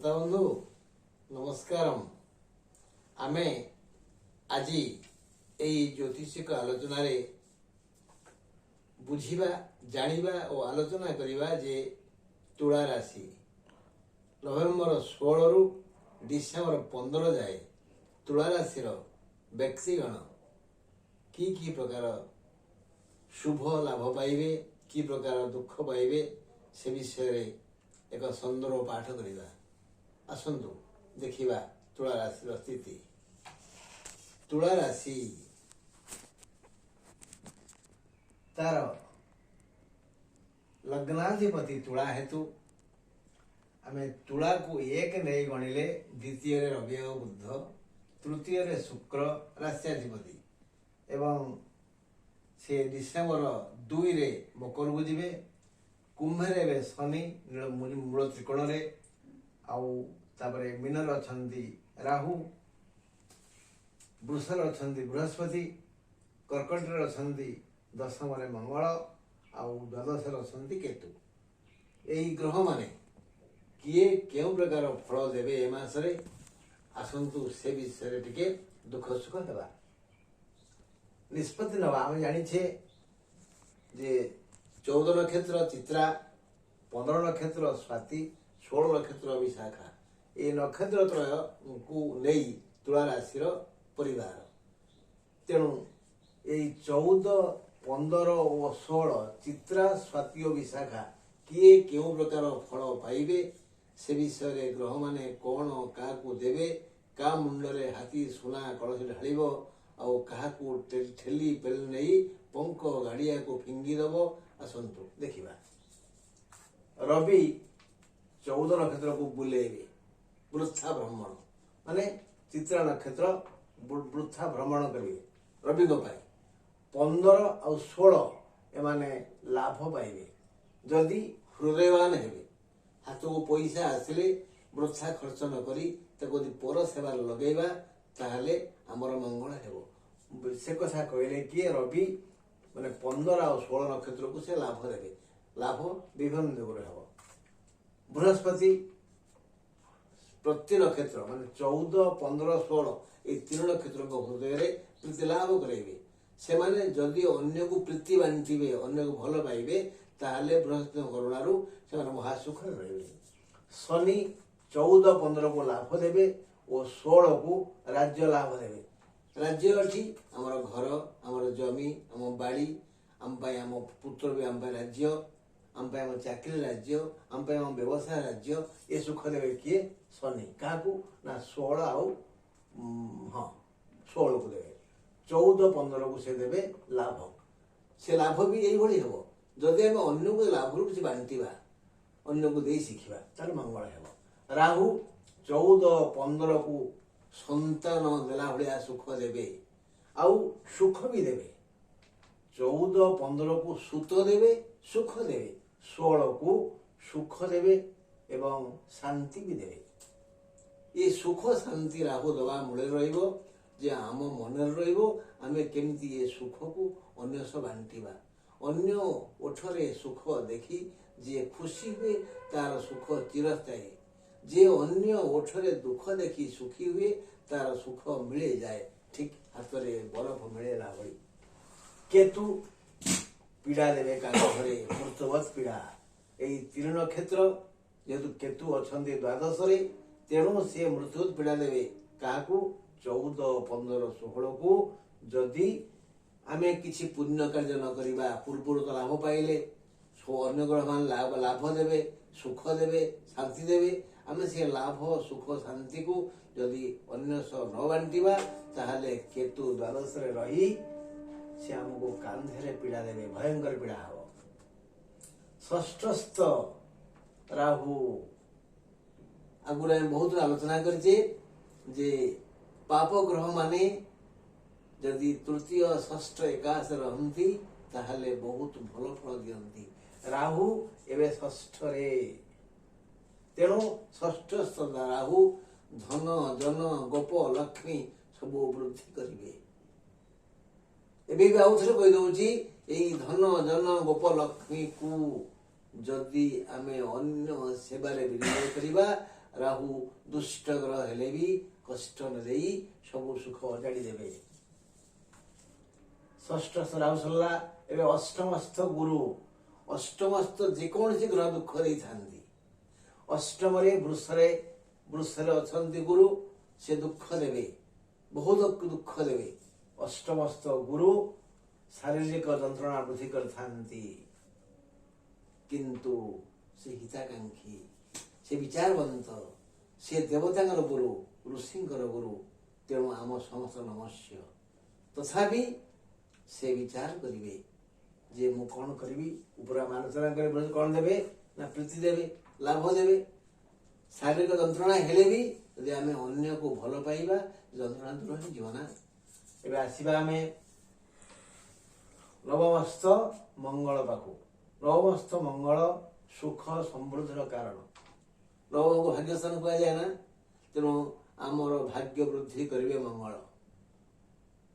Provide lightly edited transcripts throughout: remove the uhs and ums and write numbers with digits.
श्रोता बंधु नमस्कार। आमे आज ज्योतिषिक आलोचन बुझा जानिबा और आलोचना करिबा जे तुला राशि नवेम्बर 16 रु डिसेम्बर 15 जाए तुला राशि व्यक्तिगण की प्रकार शुभ लाभ पाइबे की प्रकार दुख पाइबे से विषय रे एक सुंदर पाठ करिबा। आसंतु देखिबा तुला राशि स्थिति। तुला राशि तार लग्नाधिपति तुला हेतु आमे तुला को एक नहीं गणिले द्वितीय रवि और बुध, तृतीय शुक्र राष्ट्राधिपति एवं से डिसेम्बर 2 रे मकर को जीवे, कुंभे शनि मूल त्रिकोण रे मीनर अछंती राहु, वृषर अछंती बृहस्पति, कर्कट अछंती दशम रे मंगल आउ द्वादश अछंती केतु। यही ग्रह माने किए केउ प्रकार फल देवे ए मासरे आसंतु से विषय टिके दुख सुख हेबा निष्पत्ति नवा। आम जानी जे 14 नक्षत्र चित्रा, 15 नक्षत्र स्वाति, 16 नक्षत्र विशाखा, ये नक्षत्र त्रय को नहीं तुला राशि परिवार। तेणु यही 14, 15 और 16 चित्रा स्वाति और विशाखा किए केउ प्रकार फल पाइबे से विषय ग्रह माने कौन क्या देवे, का मुंडरे हाथी सुना कलश ढालिबो आउ क्या ठेली पेली नहीं पंख गाड़िया को फिंगी दब। आसंतु देखिबा रवि 14 नक्षत्र को बुलेबे वृथा भ्रमण माने चित्रा नक्षत्र वृथा भ्रमण करेंगे रवि को पाए। 15 और 16 एमाने लाभ पाइबे जदि हृदयवान हेबे, हाथ को पैसा आसिले वृथा खर्च न करी पर सेवा लगेबा ताहले आमर मंगल हेबो। से कथा कहले किए रवि माने 15 और 16 नक्षत्र को से लाभ देवे। लाभ विभिन्न दिगरे हेबो। बृहस्पति प्रति नक्षत्र माने 14, 15, 16 ये 3 नक्षत्र को हृदय रे प्रीति लाभ करेबे। से माने जदि अन्य को प्रीति बांटिबे, अन्य को भल पाइबे ताहले बृहस्पति करुणारू से माने महासुख रहिबे। शनि 14, 15 को लाभ देवे और 16 को राज्य लाभ देवे। राज्य अच्छी आमर घर, आमर जमी, आम बाड़ी, आम पुत्र भी आम राज्य, आम चाकरी राज्य, आम व्यवसाय राज्य ये सुख देवे किए शनि। क्या ना 16 आउ हाँ 16 को देवे। 14, 15 को से देवे लाभ। से लाभ भी यही हम जदि आम अन्य को लाभ किसी बांटा अन्य को दे शिखा ताले मंगल हेब। राहु 14, 15 को संतान देला भलिया सुख देवे आउ सुख भी देवे। 14, 15 को सुत देवे सुख देवे, 16 को सुख देवे एवं शांति भी देवे। ये सुख शांति राहु दवा मूले रहिबो जे आम मन रहिबो आमे केमती ये सुख को अन्य सब बांटिबा। अन्य ओठरे सुख देखी जे खुशी हुए तार सुख चिरस्थायी, जे अन्य ओठरे दुख देखी सुखी हुए तार सुख मिले जाए ठीक हाथ में बरफ मिलेला भली। केतु पीड़ा देवे का घरे मृतवत पीड़ा। यही 3 नक्षत्र जेहेतु केतु अछंती द्वादश रे तेणु से मृत्युवत पीड़ा देवे क्या 14, 15, 16 को जदि आमे किसी पुण्य कार्य न करिबा पूर्व तो लाभ पाइले अन्य ग्रह मान लाभ देवे, सुख देवे, शांति देवे। आमे से लाभ सुख शांति को जदि अन्य सह न बांटिबा ताहले केतु द्वादश रे रही से हमको कांधे पीड़ा देवे, भयंकर पीड़ा हो। षष्ठस्थ राहु आगुरा बहुत आलोचना करजे जे पाप ग्रह माने जदि तृतीय, षष्ठ, एकादश रहंती ताहले बहुत भल फल दियंती। राहु एवं षष्ठ रे तेणु षष्ठ राहु धन जन गोप लक्ष्मी सब वृद्धि करेंगे। एबे भी आउ थे कहीदे यही धन जन गोप लक्ष्मी को जदि आमे अन्य सेवारे विनियोग करिबा ରାହୁ ଦୁଷ୍ଟ ଗ୍ରହ ହେଲେ ବି କଷ୍ଟ ନ ଦେଇ ସବୁ ସୁଖ ଅଜାଡ଼ି ଦେବେ। ଷଷ୍ଠ ରାହୁ ସରିଲା। ଏବେ ଅଷ୍ଟମସ୍ଥ ଗୁରୁ। ଅଷ୍ଟମସ୍ଥ ଯେକୌଣସି ଗ୍ରହ ଦୁଃଖ ଦେଇଥାନ୍ତି। ଅଷ୍ଟମରେ ବୃଷରେ ଅଛନ୍ତି ଗୁରୁ, ସେ ଦୁଃଖ ଦେବେ, ବହୁତ ଦୁଃଖ ଦେବେ। ଅଷ୍ଟମସ୍ଥ ଗୁରୁ ଶାରୀରିକ ଯନ୍ତ୍ରଣା ବୃଦ୍ଧି କରିଥାନ୍ତି, କିନ୍ତୁ ସେ ହିତାକାଂକ୍ଷୀ, ସେ ବିଚାରବନ୍ତ, ସେ ଦେବତାଙ୍କର ଗୁରୁ, ଋଷିଙ୍କର ଗୁରୁ। ତେଣୁ ଆମ ସମସ୍ତ ନମସ୍ୟ। ତଥାପି ସେ ବିଚାର କରିବେ ଯେ ମୁଁ କ'ଣ କରିବି। ଉପରା ଆଲୋଚନା କରିବେ, କ'ଣ ଦେବେ ନା ପ୍ରୀତି ଦେବେ, ଲାଭ ଦେବେ। ଶାରୀରିକ ଯନ୍ତ୍ରଣା ହେଲେ ବି ଯଦି ଆମେ ଅନ୍ୟକୁ ଭଲ ପାଇବା, ଯନ୍ତ୍ରଣା ଦୂର ହେଇଯିବ ନା। ଏବେ ଆସିବା ଆମେ ନବମସ୍ଥ ମଙ୍ଗଳ ପାଖକୁ। ନବମସ୍ଥ ମଙ୍ଗଳ ସୁଖ ସମୃଦ୍ଧିର କାରଣ। ନବମକୁ ଭାଗ୍ୟସ୍ଥାନ କୁହାଯାଏ ନା, ତେଣୁ ଆମର ଭାଗ୍ୟ ବୃଦ୍ଧି କରିବେ ମଙ୍ଗଳ।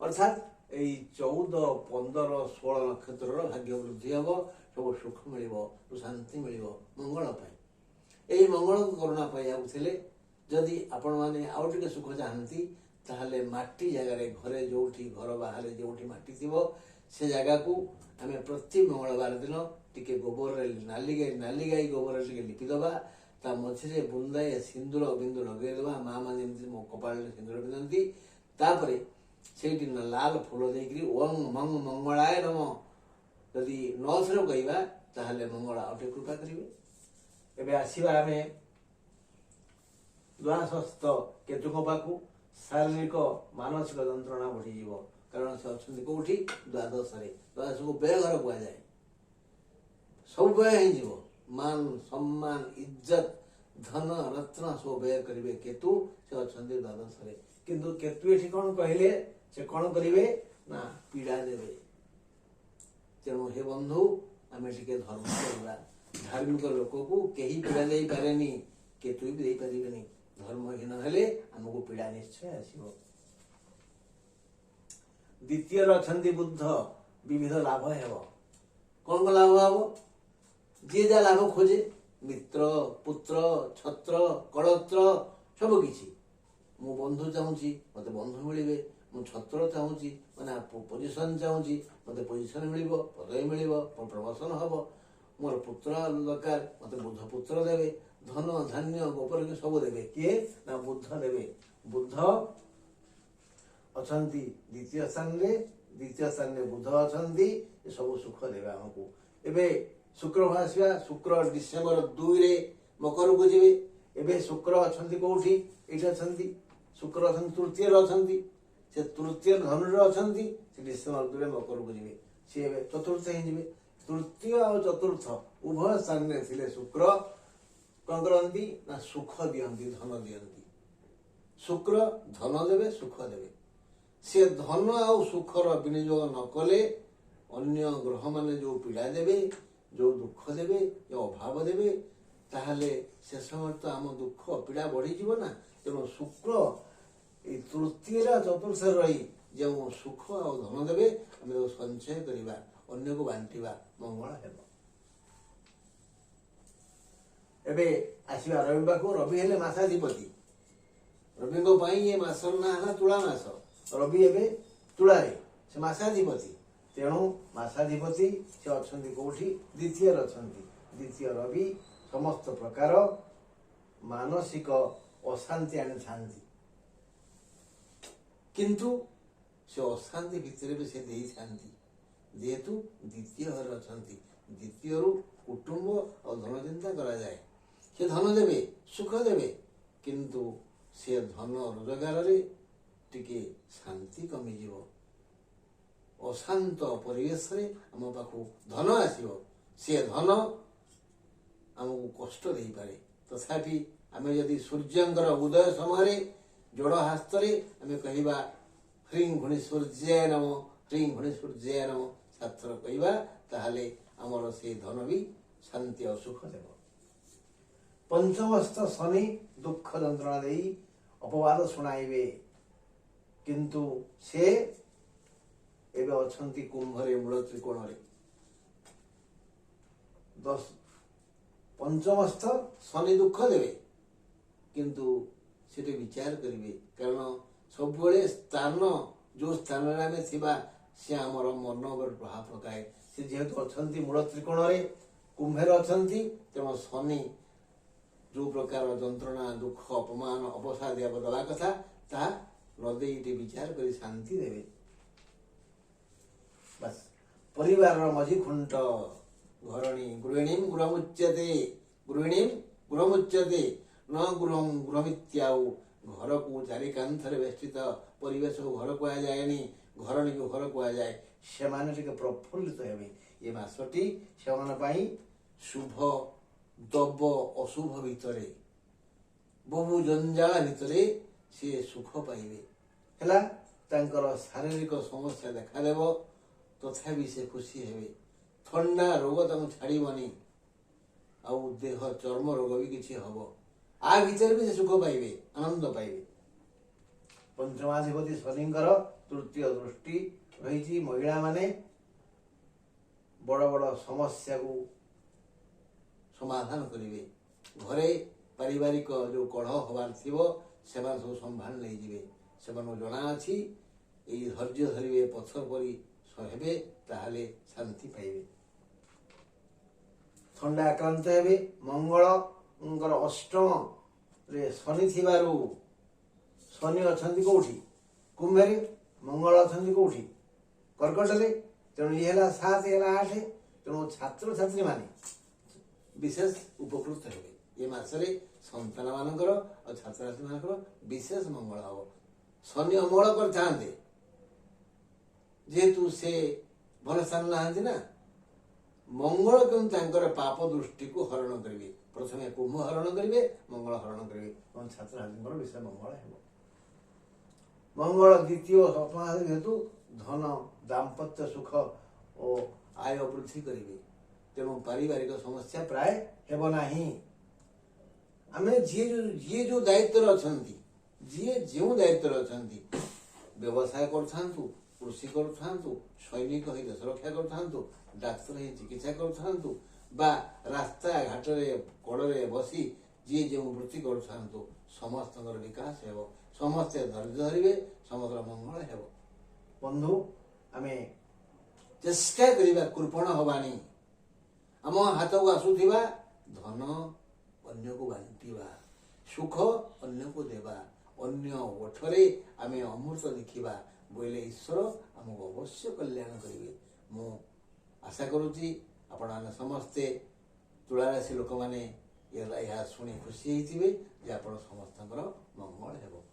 ଅର୍ଥାତ୍ ଏଇ 14, 15, 16 ନକ୍ଷତ୍ରର ଭାଗ୍ୟ ବୃଦ୍ଧି ହବ, ସବୁ ସୁଖ ମିଳିବ, ଶାନ୍ତି ମିଳିବ ମଙ୍ଗଳ ପାଇଁ। ଏଇ ମଙ୍ଗଳକୁ କରୁଣା ପାଇବାକୁ ଥିଲେ ଯଦି ଆପଣମାନେ ଆଉ ଟିକେ ସୁଖ ଚାହାନ୍ତି, ତାହେଲେ ମାଟି ଜାଗାରେ ଘରେ ଯୋଉଠି, ଘର ବାହାରେ ଯୋଉଠି ମାଟି ଥିବ, ସେ ଜାଗାକୁ ଆମେ ପ୍ରତି ମଙ୍ଗଳବାର ଦିନ ଟିକେ ଗୋବରରେ ନାଲି ଗାଈ ଗୋବରରେ ଟିକେ ଲିପିଦେବା। ତା ମଝିରେ ବୁନ୍ଦାଏ ସିନ୍ଦୁର ବିନ୍ଦୁ ଲଗେଇଦେବା। ମା ମାନେ ଯେମିତି ମୋ କପାଳରେ ସିନ୍ଦୁର ପିନ୍ଧନ୍ତି। ତାପରେ ସେଇଠି ଲାଲ ଫୁଲ ଦେଇକରି ଓଂ ମଂ ମଙ୍ଗଳାୟ ନମ ଯଦି 9 ଥର କହିବା, ତାହେଲେ ମଙ୍ଗଳ ଆଉ ଟିକେ କୃପା କରିବେ। ଏବେ ଆସିବା ଆମେ ଦ୍ୱାଦଶସ୍ଥ କେତୁଙ୍କ ପାଖକୁ। ଶାରୀରିକ ମାନସିକ ଯନ୍ତ୍ରଣା ବଢିଯିବ, କାରଣ ସେ ଅଛନ୍ତି କୋଉଠି? ଦ୍ୱାଦଶରେ। ଦ୍ୱାଦଶକୁ ବ୍ୟୟ ଘର କୁହାଯାଏ। ସବୁ ବ୍ୟୟ ହେଇଯିବ। ମାନ, ସମ୍ମାନ, ଇଜ୍ଜତ, ଧନ, ରତ୍ନ ସବୁ ବ୍ୟୟ କରିବେ କେତୁ। ସେ ଅଛନ୍ତି ଦ୍ୱାଦଶରେ। କିନ୍ତୁ କେତୁ ଏଠି କ'ଣ କହିଲେ? ସେ କ'ଣ କରିବେ ନା ପୀଡ଼ା ଦେବେ। ତେଣୁ ହେ ବନ୍ଧୁ, ଆମେ ଟିକେ ଧର୍ମ କରିବା। ଧାର୍ମିକ ଲୋକକୁ କେହି ପୀଡ଼ା ଦେଇପାରେନି, କେତୁ ବି ଦେଇପାରିବେନି। ଧର୍ମହୀନ ହେଲେ ଆମକୁ ପୀଡ଼ା ନିଶ୍ଚୟ ଆସିବ। ଦ୍ୱିତୀୟରେ ଅଛନ୍ତି ବୁଧ। ବିବିଧ ଲାଭ ହେବ। କ'ଣ ଲାଭ ହବ? ଯିଏ ଯାହା ଲାଭ ଖୋଜେ, ମିତ୍ର, ପୁତ୍ର, ଛତ୍ର, କଳତ୍ର, ସବୁ କିଛି। ମୁଁ ବନ୍ଧୁ ଚାହୁଁଛି, ମତେ ବନ୍ଧୁ ମିଳିବେ। ମୁଁ ଛତ୍ର ଚାହୁଁଛି, ମାନେ ପୋଜିସନ ଚାହୁଁଛି, ମତେ ପୋଜିସନ ମିଳିବ, ପଦବୀ ମିଳିବ, ପ୍ରମୋସନ ହବ। ମୋର ପୁତ୍ର ଦରକାର, ମତେ ବୁଧ ପୁତ୍ର ଦେବେ। ଧନ, ଧାନ୍ୟ, ଗୋପର ସବୁ ଦେବେ। କିଏ ନା ବୁଧ ଦେବେ। ବୁଧ ଅଛନ୍ତି ଦ୍ୱିତୀୟ ସ୍ଥାନରେ ବୁଧ ଅଛନ୍ତି। ଏ ସବୁ ସୁଖ ଦେବେ ଆମକୁ। ଏବେ ଶୁକ୍ରକୁ ଆସିବା। ଶୁକ୍ର ଡିସେମ୍ବର 2ରେ ମକରକୁ ଯିବେ। ଏବେ ଶୁକ୍ର ଅଛନ୍ତି କୋଉଠି? ଏଇଠି ଅଛନ୍ତି। ଶୁକ୍ର ଅଛନ୍ତି ତୃତୀୟରେ ଅଛନ୍ତି। ସେ ତୃତୀୟ ଧନୁରେ ଅଛନ୍ତି। ସେ ଡିସେମ୍ବର 2ରେ ମକରକୁ ଯିବେ। ସିଏ ଏବେ ଚତୁର୍ଥ ହେଇଯିବେ। ତୃତୀୟ ଆଉ ଚତୁର୍ଥ ଉଭୟ ସ୍ଥାନରେ ଥିଲେ ଶୁକ୍ର କ'ଣ କରନ୍ତି ନା ସୁଖ ଦିଅନ୍ତି, ଧନ ଦିଅନ୍ତି। ଶୁକ୍ର ଧନ ଦେବେ, ସୁଖ ଦେବେ। ସେ ଧନ ଆଉ ସୁଖର ବିନିଯୋଗ ନ କଲେ ଅନ୍ୟ ଗ୍ରହମାନେ ଯୋଉ ପୀଡ଼ା ଦେବେ, ଯୋଉ ଦୁଃଖ ଦେବେ, ଯୋଉ ଅଭାବ ଦେବେ, ତାହେଲେ ସେ ସମୟରେ ତ ଆମ ଦୁଃଖ ପୀଡ଼ା ବଢିଯିବ ନା। ତେଣୁ ଶୁକ୍ର ଏଇ ତୃତୀୟରେ ଚତୁର୍ଥରେ ରହି ଯେଉଁ ସୁଖ ଆଉ ଧନ ଦେବେ, ଆମେ ତାକୁ ସଞ୍ଚୟ କରିବା, ଅନ୍ୟକୁ ବାଣ୍ଟିବା, ମଙ୍ଗଳ ହେବ। ଏବେ ଆସିବା ରବି ପାଖକୁ। ରବି ହେଲେ ମାସାଧିପତି। ରବିଙ୍କ ପାଇଁ ଏ ମାସର ନାଁ ହେଲା ତୁଳା ମାସ। ରବି ଏବେ ତୁଳାରେ, ସେ ମାସାଧିପତି। ତେଣୁ ମାସାଧିପତି ସେ ଅଛନ୍ତି କୋଉଠି? ଦ୍ୱିତୀୟରେ ଅଛନ୍ତି। ଦ୍ୱିତୀୟ ରବି ସମସ୍ତ ପ୍ରକାର ମାନସିକ ଅଶାନ୍ତି ଆଣିଥାନ୍ତି, କିନ୍ତୁ ସେ ଅଶାନ୍ତି ଭିତରେ ବି ସେ ଦେଇଥାନ୍ତି। ଯେହେତୁ ଦ୍ୱିତୀୟ ଘରେ ଅଛନ୍ତି, ଦ୍ୱିତୀୟରୁ କୁଟୁମ୍ବ ଆଉ ଧନ ଚିନ୍ତା କରାଯାଏ। ସେ ଧନ ଦେବେ, ସୁଖ ଦେବେ, କିନ୍ତୁ ସେ ଧନ ରୋଜଗାରରେ ଟିକେ ଶାନ୍ତି କମିଯିବ। ଅଶାନ୍ତ ପରିବେଶରେ ଆମ ପାଖକୁ ଧନ ଆସିବ। ସେ ଧନ ଆମକୁ କଷ୍ଟ ଦେଇପାରେ। ତଥାପି ଆମେ ଯଦି ସୂର୍ଯ୍ୟଙ୍କର ଉଦୟ ସମୟରେ ଯୋଡ଼ ହାସ୍ତରେ ଆମେ କହିବା ହ୍ରିଂ ଘୁଣି ସୂର୍ଯ୍ୟାୟ ନମ, ହ୍ରିଂ ଘୁଣି ସୂର୍ଯ୍ୟାୟ ନମ 7 ଥର କହିବା, ତାହେଲେ ଆମର ସେଇ ଧନ ବି ଶାନ୍ତି ଆଉ ସୁଖ ଦେବ। ପଞ୍ଚମସ୍ଥ ଶନି ଦୁଃଖ ଯନ୍ତ୍ରଣା ଦେଇ ଅପବାଦ ଶୁଣାଇବେ, କିନ୍ତୁ ସେ ଏବେ ଅଛନ୍ତି କୁମ୍ଭରେ, ମୂଳ ତ୍ରିକୋଣରେ। ପଞ୍ଚମସ୍ଥ ଶନି ଦୁଃଖ ଦେବେ, किंतु सेठी विचार करेंगे कारण सब स्थान जो स्थान आम थी सी आमर मन पर प्रभाव पकाए सी जेहेतु अच्छा मूल त्रिकोण कुंभेर अच्छा तेणु शनि जो प्रकार जंत्रणा दुख अपमान अवसाद दवा कथा ता नदे विचार कर शांति देवे बस परिवार मझी खुंट घरणी गृहिणी गृहमुच्यते गृहिणी गृहमुच्यते न गृह गृहमित्याउ घर को चारिकांथरे बेष्टित परिवेश को घर कहुए घरणी को घर कहुए से प्रफुल्लित हेबे ये मासटी से शुभ दब अशुभ भितरे बहु जंजाल भितरे सी सुख पाइबे हैला तांकर शारीरिक समस्या देखादेव तथापि से खुशी हेबे थंडा रोग तांको छाड़ीबनी आउ देह चर्म रोग भी किसी हम आ भीतर भी से सुख पाइबे आनंद पाइबे पंचमाधिपति शनिंकर तृतीय दृष्टि रही महिला माने बड़ बड़ समस्या को समाधान करेंगे घरे पारिवारिक जो कलह हबार थी से सब संभाल नहीं जीवे से जना अच्छी धैर्य धरवे पथर परी हेबे ताहले शांति पाइबे थंडा आक्रांत हेबे मंगल अष्टम रे शनि थिबारु शनि अछंती कोठी कुंभरे मंगल अछंती कोठी कर्कट रे तेणु ये 7 8 तेणु छात्र छात्री माने विशेष उपकृत हेबे ये मासरे संतान मानकर और छात्र छात्री मानकर विशेष मंगल हम शनि अमंगल कर जेहेतु से भल स्थान नहांती ना मंगल क्यों पाप दृष्टि को हरण करेंगे प्रथम कुंभ हरण करेंगे मंगल हरण करेंगे छात्र छात्री विषय मंगल है मंगल द्वितीय सप्तम जेहेतु धन दाम्पत्य सुख और आय वृद्धि करेंगे तेणु पारिवारिक समस्या प्राय हेब नाही आम जी जो दायित्व अच्छा जी जो दायित्व अच्छा व्यवसाय करूँ कृषि करूँ सैनिक हो देश रक्षा करूँ डाक्तर हो चिकित्सा करूँ रास्ता घाट कड़े बसी जी जो वृत्ति करूँ समस्त विकास हेब समस्ते धैर्य धरवे समस्त मंगल हेब बंधु आम चेष्टा करवा कृपण हवानी आम हाथ को आसुवा धन अन्य को बांटा सुख अन्य को देवा अन्य ओठरे आम अमृत देखा बोले ईश्वर आमको अवश्य कल्याण करेंगे मु आशा करुच्ची आपण समस्ते तुला राशि लोक मैंने यह शुणी खुशी होते आप समस्त मंगल हेब।